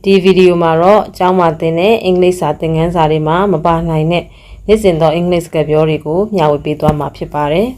ဒီဗီဒီယိုမှာတော့အကြောင်းမှာသင်တဲ့အင်္ဂလိပ်စာသင်ခန်းစာတွေမှာမပါနိုင်တဲ့နေ့စဉ်သောအင်္ဂလိပ်စကားပြောတွေကိုမျှဝေပေးသွားမှာဖြစ်ပါတယ်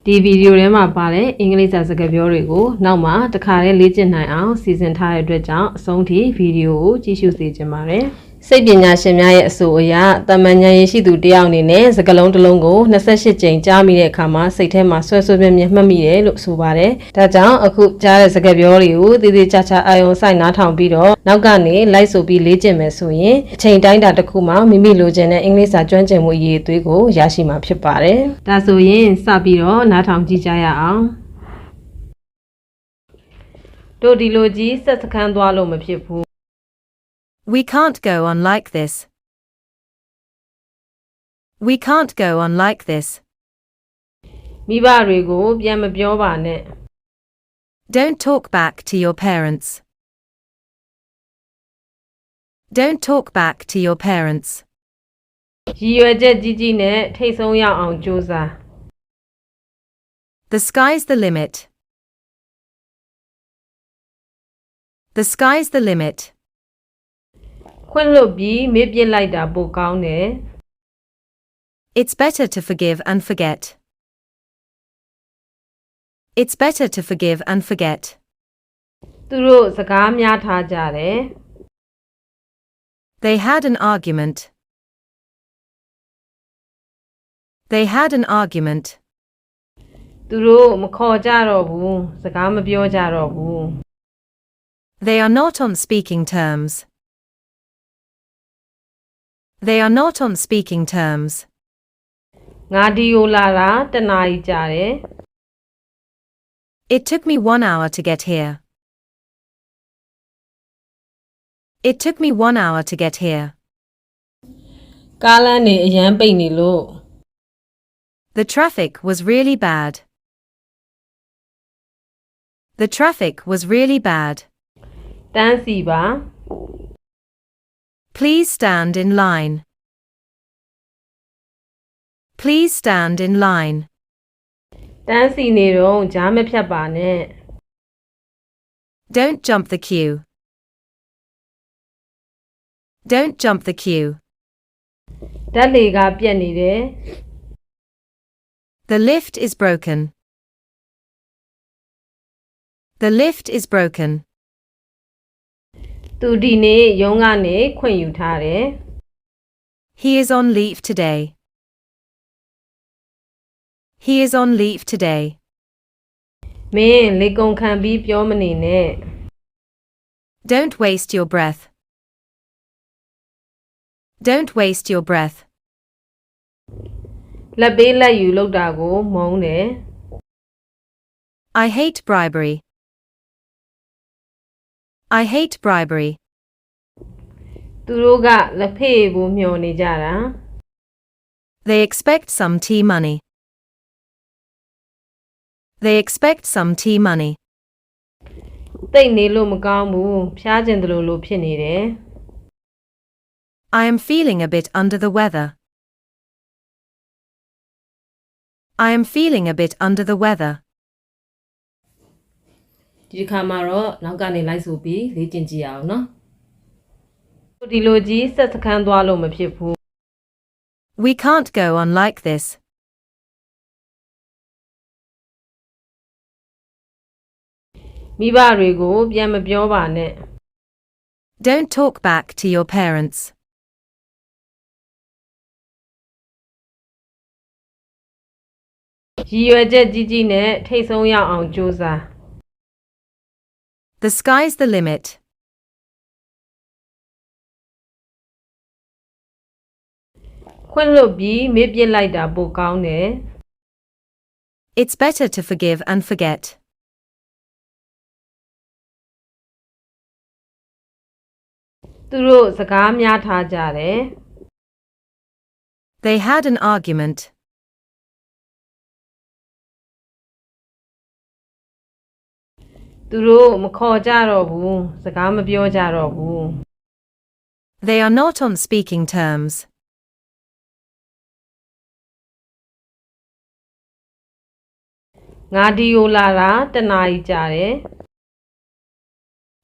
ဒီဗီဒီယိုထဲမှာပါတဲ့အင်္ဂလိပ်စာစကားပြောတွေကိုနောက်မှတစ်ခါတည်းလေ့ကျင့်နိုင်အောင်စီစဉ်ထားတဲ့အတွက်ကြောင့်အဆုံးထိဗီဒီယိုကိုကြည့်ရှုစေချင်ပါတယ်စိတ်ပညာရှင်များရဲ့အဆိုအရတမန်ဉာဏ်ရရှိသူတယောက်အနေနဲ့စကားလုံးတစ်လုံးကို28ကြိမ်ကြားမိတဲ့အခါမှာစိတ်ထဲမှာဆွဲဆွဲမြဲမြဲမှတ်မိတယ်လို့ဆိုပါတယ်။ဒါကြောင့်အခုကြားတဲ့စကားပြောတွေကိုတည်တည်ချာချာအာရုံစိုက်နားထောင်ပြီးတော့နောက်ကနေလိုက်ဆိုပြီးလေ့ကျင့်မယ်ဆိုရင်အချိန်တိုင်းတာတစ်ခုမှမိမိလိုချင်တဲ့အင်္ဂလိပ်စာကျွမ်းကျင်မှုအရေးအသွေးကိုရရှိမှာဖြစ်ပါတယ်။ဒါဆိုရင်စပြီးတော့နားထောင်ကြည့်ကြရအောင်။တို့ဒီလိုကြီးဆက်စခန်းသွားလို့မဖြစ်ဘူးWe can't go on like this. We can't go on like this. မိဘတွေကိုပြန်မပြောပါနဲ့ Don't talk back to your parents. Don't talk back to your parents. ရည်ရွယ်ချက်ကြီးကြီးနဲ့ထိတ်ဆုံးရောက်အောင်ကြိုးစား The sky's the limit. The sky's the limit. ခွင့်လွတ်ပြီးမေ့ပြစ်လိုက်တာပိုကောင်းတယ် It's better to forgive and forget. It's better to forgive and forget. သူတို့စကားများထားကြတယ် They had an argument. They had an argument. သူတို့မခေါ်ကြတော့ဘူးစကားမပြောကြတော့ဘူး They are not on speaking terms. They are not on speaking terms. ငါဒီကိုလာတာတစ်နာရီကြာတယ် It took me 1 hour to get here. It took me 1 hour to get here. ကားလမ်းတွေအရန်ပိတ်နေလို့ The traffic was really bad. The traffic was really bad. တန်းစီပါ Please stand in line. Please stand in line. တန်းစီနေတော့ကြားမဖြတ်ပါနဲ့ Don't jump the queue. Don't jump the queue. ဓာတ်လေကပြတ်နေတယ် The lift is broken. The lift is broken. သူဒီနေ့ရုံးကနေခွင့်ယူထားတယ် He is on leave today. He is on leave today. မင်းလေကုန်ခံပြီးပြောမနေနဲ့ Don't waste your breath. Don't waste your breath. လက်ပေးလက်ယူလုပ်တာကိုမုန်းတယ် I hate bribery. I hate bribery. သူတို့ကလက်ဖေးဖို့မျှော်နေကြတာ They expect some tea money. They expect some tea money. တိတ်နေလို့မကောင်းဘူးဖျားကျင်တယ်လို့ဖြစ်နေတယ် I am feeling a bit under the weather. I am feeling a bit under the weather. ဒီခါမှာတော့နောက်ကနေလိုက်ဆိုပြီးလေ့ကျင့်ကြည့်အောင်နော်ဒီလိုကြီးဆက်စခန်းသွားလို့မဖြစ်ဘူး We can't go on like this. မိဘတွေကိုပြန်မပြောပါနဲ့ Don't talk back to your parents. ။ရည်ရွယ်ချက်ကြီးကြီးနဲ့ထိတ်ဆုံးရောက်အောင်ကြိုးစား The sky's the limit. ။ခွင့်လွတ်ပြီးမေ့ပြစ်လိုက်တာပိုကောင်းတယ် It's better to forgive and forget. သူတို့စကားများထားကြတယ် They had an argument. ။သူတို့မခေါ်ကြတော့ဘူးစကားမပြောကြတော့ဘူး They are not on speaking terms. ငါဒီကိုလာတာတစ်နာရီကြာတယ်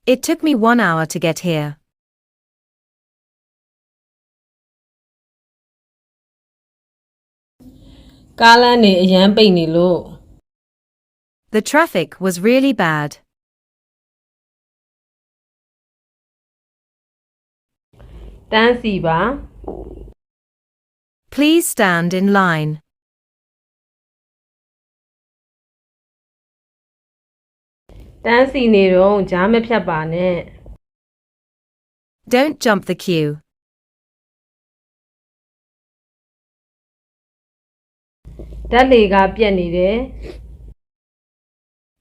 It took me 1 hour to get here. ကားလမ်းတွေအရန်ပိတ်နေလို့ The traffic was really bad. တန်းစီပါ Please stand in line. တန်းစီနေတော့ကြားမဖြတ်ပါနဲ့ Don't jump the queue. ဓာတ်လေကပြတ်နေတယ်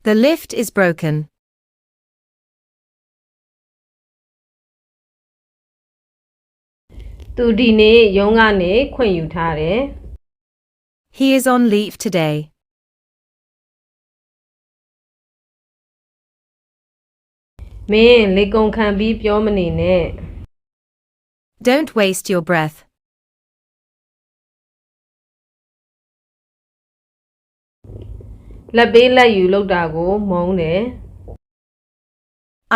The lift is broken. သူဒီနေ့ရုံးကနေခွင့်ယူထားတယ် He is on leave today. မင်းလေကုန်ခံပြီးပြောမနေနဲ့ Don't waste your breath. လက်ပေးလက်ယူလုပ်တာကိုမုန်းတယ်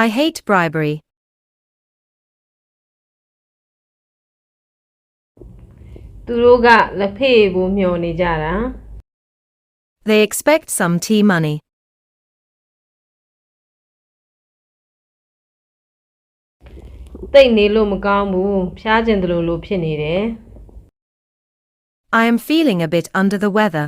I hate bribery. သူတို့ကလက်ဖေးဖို့မျှော်နေကြတာ They expect some tea money. တိတ်နေလို့မကောင်းဘူးဖျားကျင်တယ်လို့ဖြစ်နေတယ် I am feeling a bit under the weather.